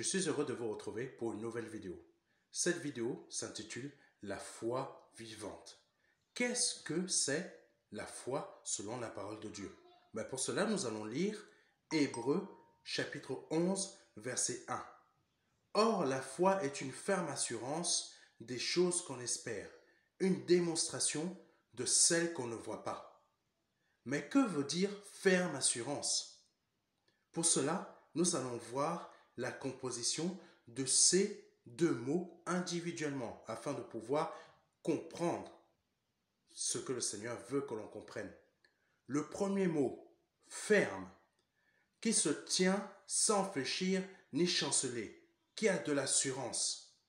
Je suis heureux de vous retrouver pour une nouvelle vidéo. Cette vidéo s'intitule « La foi vivante ». Qu'est-ce que c'est la foi selon la parole de Dieu? Pour cela, nous allons lire Hébreux chapitre 11, verset 1. Or, la foi est une ferme assurance des choses qu'on espère, une démonstration de celles qu'on ne voit pas. Mais que veut dire ferme assurance? Pour cela, nous allons voir la composition de ces deux mots individuellement afin de pouvoir comprendre ce que le Seigneur veut que l'on comprenne. Le premier mot, ferme, qui se tient sans fléchir ni chanceler, qui a de l'assurance.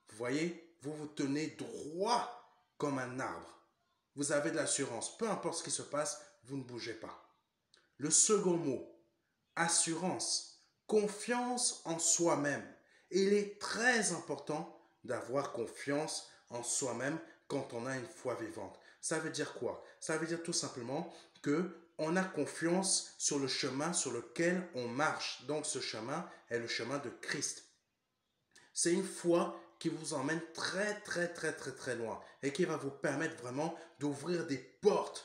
Vous voyez, vous vous tenez droit comme un arbre. Vous avez de l'assurance. Peu importe ce qui se passe, vous ne bougez pas. Le second mot, assurance, confiance en soi-même. Il est très important d'avoir confiance en soi-même quand on a une foi vivante. Ça veut dire quoi? Ça veut dire tout simplement qu'on a confiance sur le chemin sur lequel on marche. Donc ce chemin est le chemin de Christ. C'est une foi qui vous emmène très loin et qui va vous permettre vraiment d'ouvrir des portes,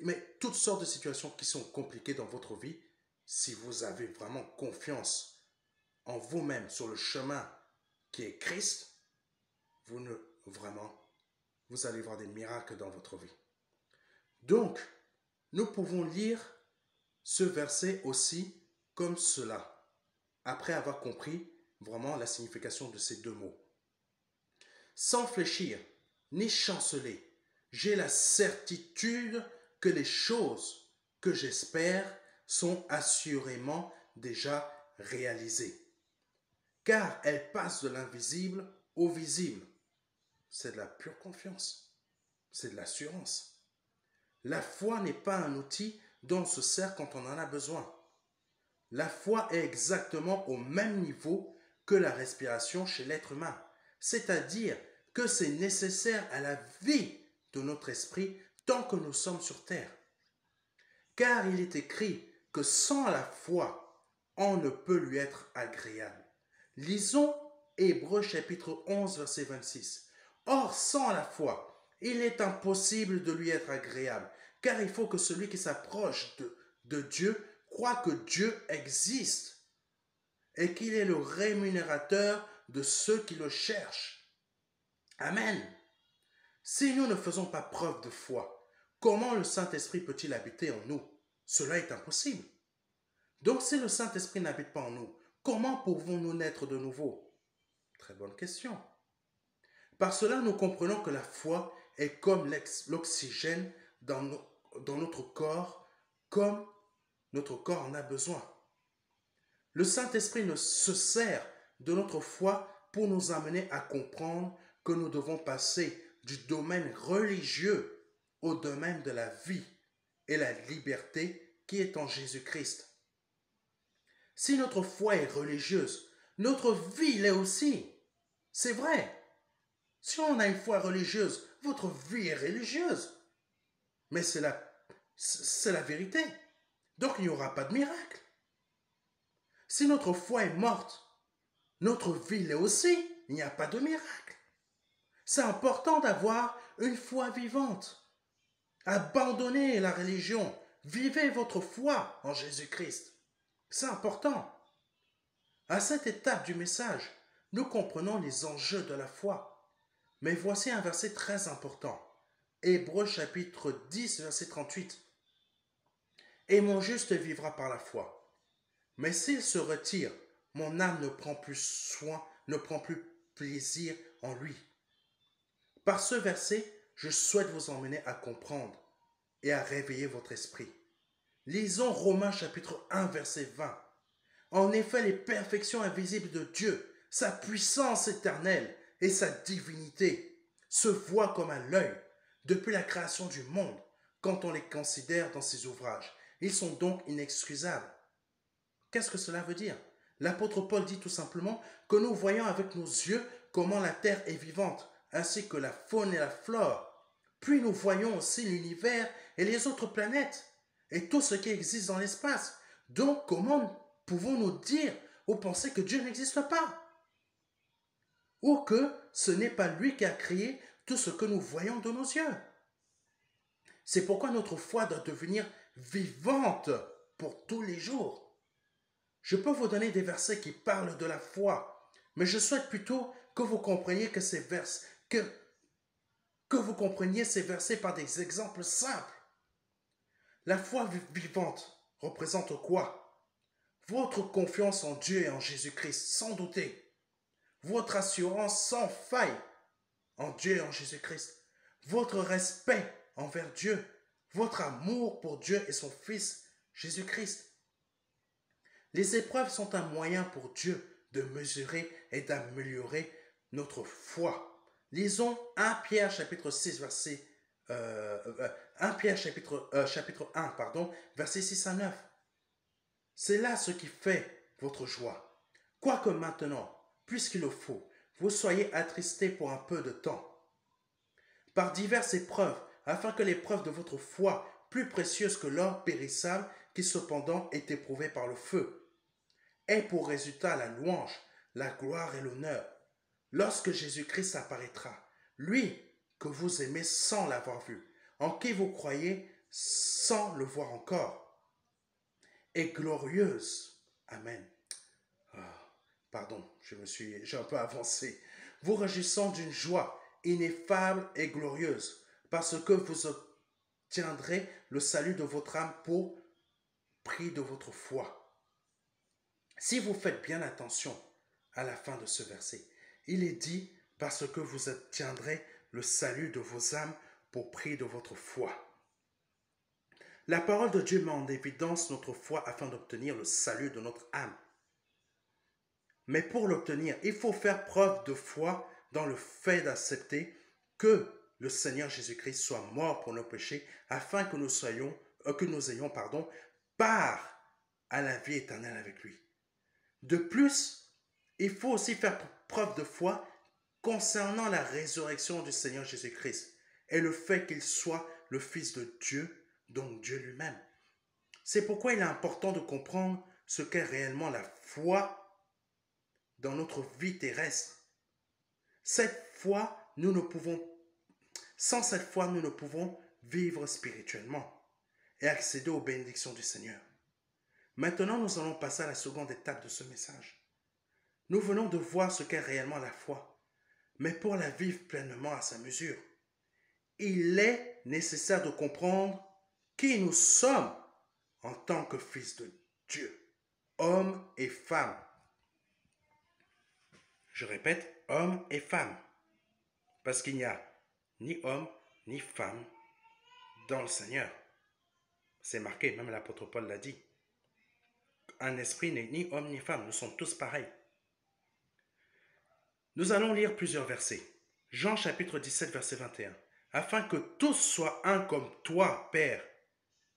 mais toutes sortes de situations qui sont compliquées dans votre vie. Si vous avez vraiment confiance en vous-même sur le chemin qui est Christ, vous allez voir des miracles dans votre vie. Donc, nous pouvons lire ce verset aussi comme cela, après avoir compris vraiment la signification de ces deux mots. Sans fléchir, ni chanceler, j'ai la certitude que les choses que j'espère sont assurément déjà réalisées. Car elles passent de l'invisible au visible. C'est de la pure confiance. C'est de l'assurance. La foi n'est pas un outil dont on se sert quand on en a besoin. La foi est exactement au même niveau que la respiration chez l'être humain. C'est-à-dire que c'est nécessaire à la vie de notre esprit tant que nous sommes sur terre. Car il est écrit que sans la foi, on ne peut lui être agréable. Lisons Hébreux chapitre 11, verset 26. Or, sans la foi, il est impossible de lui être agréable, car il faut que celui qui s'approche de Dieu croit que Dieu existe et qu'il est le rémunérateur de ceux qui le cherchent. Amen. Si nous ne faisons pas preuve de foi, comment le Saint-Esprit peut-il habiter en nous? Cela est impossible. Donc si le Saint-Esprit n'habite pas en nous, comment pouvons-nous naître de nouveau? Très bonne question. Par cela, nous comprenons que la foi est comme l'oxygène dans notre corps, comme notre corps en a besoin. Le Saint-Esprit se sert de notre foi pour nous amener à comprendre que nous devons passer du domaine religieux au domaine de la vie et la liberté qui est en Jésus-Christ. Si notre foi est religieuse, notre vie l'est aussi. C'est vrai. Si on a une foi religieuse, votre vie est religieuse. Mais c'est la vérité. Donc il n'y aura pas de miracle. Si notre foi est morte, notre vie l'est aussi. Il n'y a pas de miracle. C'est important d'avoir une foi vivante. Abandonnez la religion. Vivez votre foi en Jésus-Christ. C'est important. À cette étape du message, nous comprenons les enjeux de la foi. Mais voici un verset très important. Hébreux chapitre 10, verset 38. Et mon juste vivra par la foi. Mais s'il se retire, mon âme ne prend plus plaisir en lui. Par ce verset, je souhaite vous emmener à comprendre et à réveiller votre esprit. Lisons Romains chapitre 1, verset 20. En effet, les perfections invisibles de Dieu, sa puissance éternelle et sa divinité se voient comme à l'œil depuis la création du monde quand on les considère dans ses ouvrages. Ils sont donc inexcusables. Qu'est-ce que cela veut dire? L'apôtre Paul dit tout simplement que nous voyons avec nos yeux comment la terre est vivante, ainsi que la faune et la flore. Puis nous voyons aussi l'univers et les autres planètes, et tout ce qui existe dans l'espace. Donc comment pouvons-nous dire ou penser que Dieu n'existe pas, ou que ce n'est pas lui qui a créé tout ce que nous voyons de nos yeux. C'est pourquoi notre foi doit devenir vivante pour tous les jours. Je peux vous donner des versets qui parlent de la foi, mais je souhaite plutôt que vous compreniez que vous compreniez ces versets par des exemples simples. La foi vivante représente quoi? Votre confiance en Dieu et en Jésus-Christ, sans douter. Votre assurance sans faille en Dieu et en Jésus-Christ. Votre respect envers Dieu. Votre amour pour Dieu et son Fils, Jésus-Christ. Les épreuves sont un moyen pour Dieu de mesurer et d'améliorer notre foi. Lisons 1 Pierre chapitre 6 verset 1 Pierre chapitre 1 verset 6 à 9. C'est là ce qui fait votre joie. Quoique maintenant, puisqu'il le faut, vous soyez attristés pour un peu de temps, par diverses épreuves, afin que l'épreuve de votre foi, plus précieuse que l'or périssable, qui cependant est éprouvé par le feu, ait pour résultat la louange, la gloire et l'honneur, lorsque Jésus-Christ apparaîtra, lui que vous aimez sans l'avoir vu, en qui vous croyez sans le voir encore, est glorieuse. Amen. Pardon, j'ai un peu avancé. Vous réjouissant d'une joie ineffable et glorieuse, parce que vous obtiendrez le salut de votre âme pour prix de votre foi. Si vous faites bien attention à la fin de ce verset, il est dit parce que vous obtiendrez le salut de vos âmes pour prix de votre foi. La parole de Dieu met en évidence notre foi afin d'obtenir le salut de notre âme. Mais pour l'obtenir, il faut faire preuve de foi dans le fait d'accepter que le Seigneur Jésus-Christ soit mort pour nos péchés afin que nous ayons part à la vie éternelle avec lui. De plus, il faut aussi faire preuve de foi concernant la résurrection du Seigneur Jésus-Christ et le fait qu'il soit le Fils de Dieu, donc Dieu lui-même. C'est pourquoi il est important de comprendre ce qu'est réellement la foi dans notre vie terrestre. Sans cette foi, nous ne pouvons vivre spirituellement et accéder aux bénédictions du Seigneur. Maintenant, nous allons passer à la seconde étape de ce message. Nous venons de voir ce qu'est réellement la foi, mais pour la vivre pleinement à sa mesure, il est nécessaire de comprendre qui nous sommes en tant que fils de Dieu, hommes et femmes. Je répète, hommes et femmes, parce qu'il n'y a ni homme ni femme dans le Seigneur. C'est marqué, même l'apôtre Paul l'a dit. Un esprit n'est ni homme ni femme, nous sommes tous pareils. Nous allons lire plusieurs versets. Jean chapitre 17, verset 21. Afin que tous soient un comme toi, Père,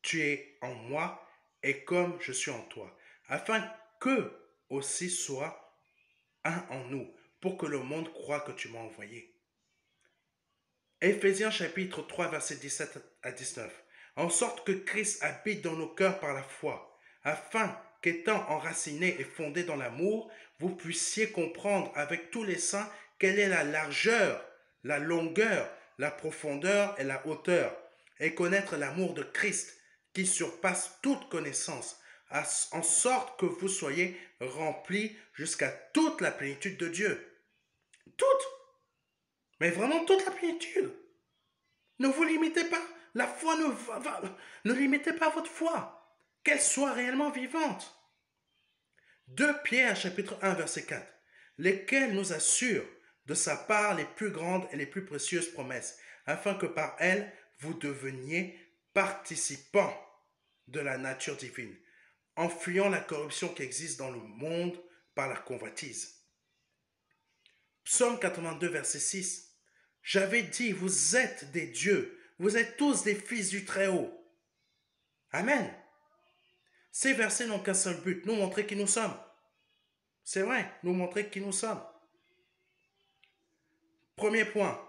tu es en moi et comme je suis en toi. Afin qu'eux aussi soient un en nous, pour que le monde croie que tu m'as envoyé. Éphésiens chapitre 3, verset 17 à 19. En sorte que Christ habite dans nos cœurs par la foi, afin qu'étant enracinés et fondés dans l'amour, vous puissiez comprendre avec tous les saints quelle est la largeur, la longueur, la profondeur et la hauteur, et connaître l'amour de Christ qui surpasse toute connaissance, en sorte que vous soyez remplis jusqu'à toute la plénitude de Dieu. Toute, mais vraiment toute la plénitude. Ne vous limitez pas, la foi ne limitez pas votre foi, qu'elle soit réellement vivante. 2 Pierre chapitre 1 verset 4, lesquels nous assurent de sa part les plus grandes et les plus précieuses promesses, afin que par elles vous deveniez participants de la nature divine, en fuyant la corruption qui existe dans le monde par la convoitise. Psaume 82, verset 6. J'avais dit, vous êtes des dieux, vous êtes tous des fils du Très-Haut. Amen. Ces versets n'ont qu'un seul but, nous montrer qui nous sommes. C'est vrai, nous montrer qui nous sommes. Premier point,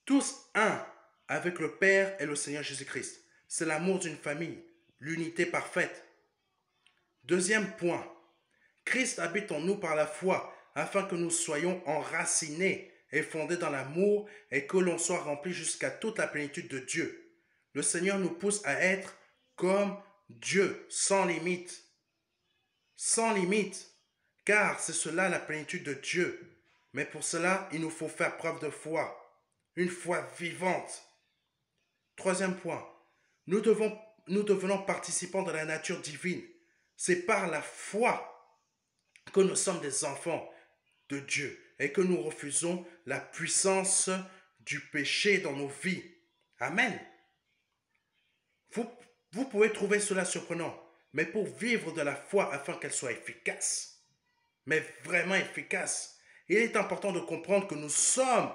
tous un avec le Père et le Seigneur Jésus-Christ. C'est l'amour d'une famille, l'unité parfaite. Deuxième point, Christ habite en nous par la foi, afin que nous soyons enracinés et fondés dans l'amour et que l'on soit rempli jusqu'à toute la plénitude de Dieu. Le Seigneur nous pousse à être comme Dieu, sans limite. Sans limite, car c'est cela la plénitude de Dieu. Mais pour cela, il nous faut faire preuve de foi, une foi vivante. Troisième point, nous devenons participants de la nature divine. C'est par la foi que nous sommes des enfants de Dieu et que nous refusons la puissance du péché dans nos vies. Amen. Vous pouvez trouver cela surprenant, mais pour vivre de la foi afin qu'elle soit efficace, mais vraiment efficace, il est important de comprendre que nous sommes,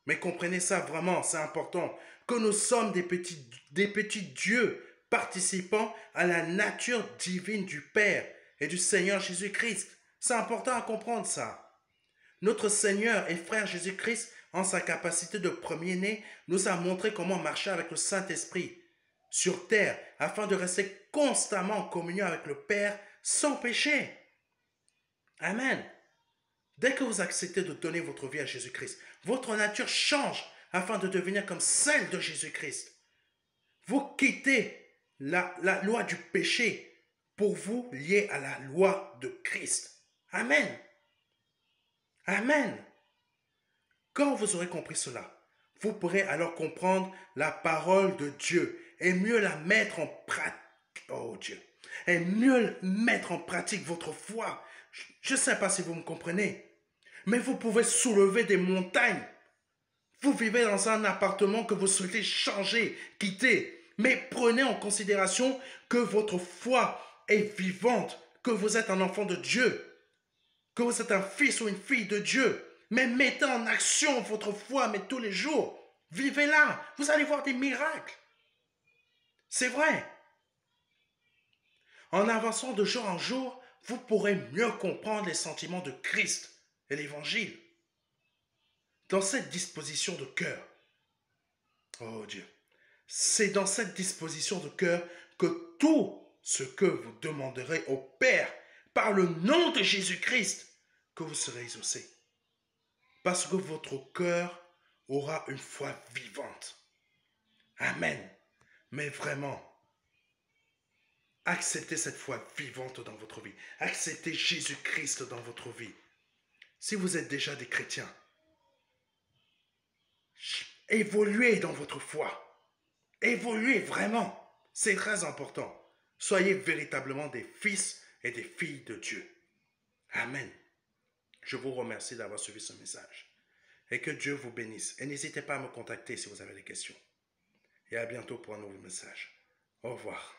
mais comprenez ça vraiment, c'est important, que nous sommes des petits dieux participant à la nature divine du Père et du Seigneur Jésus-Christ. C'est important à comprendre ça. Notre Seigneur et frère Jésus-Christ, en sa capacité de premier-né, nous a montré comment marcher avec le Saint-Esprit sur terre afin de rester constamment en communion avec le Père sans péché. Amen. Dès que vous acceptez de donner votre vie à Jésus-Christ, votre nature change afin de devenir comme celle de Jésus-Christ. Vous quittez la loi du péché pour vous lier à la loi de Christ. Amen. Amen. Quand vous aurez compris cela, vous pourrez alors comprendre la parole de Dieu et mieux la mettre en pratique. Oh Dieu. Et mieux mettre en pratique votre foi. Je ne sais pas si vous me comprenez, mais vous pouvez soulever des montagnes. Vous vivez dans un appartement que vous souhaitez changer, quitter, mais prenez en considération que votre foi est vivante, que vous êtes un enfant de Dieu, que vous êtes un fils ou une fille de Dieu. Mais mettez en action votre foi, mais tous les jours. Vivez-la, vous allez voir des miracles. C'est vrai. En avançant de jour en jour, vous pourrez mieux comprendre les sentiments de Christ et l'Évangile. Dans cette disposition de cœur, oh Dieu, c'est dans cette disposition de cœur que tout ce que vous demanderez au Père par le nom de Jésus-Christ, que vous serez exaucés. Parce que votre cœur aura une foi vivante. Amen. Mais vraiment, acceptez cette foi vivante dans votre vie. Acceptez Jésus-Christ dans votre vie. Si vous êtes déjà des chrétiens, évoluez dans votre foi. Évoluez vraiment. C'est très important. Soyez véritablement des fils et des filles de Dieu. Amen. Je vous remercie d'avoir suivi ce message. Et que Dieu vous bénisse. Et n'hésitez pas à me contacter si vous avez des questions. Et à bientôt pour un nouveau message. Au revoir.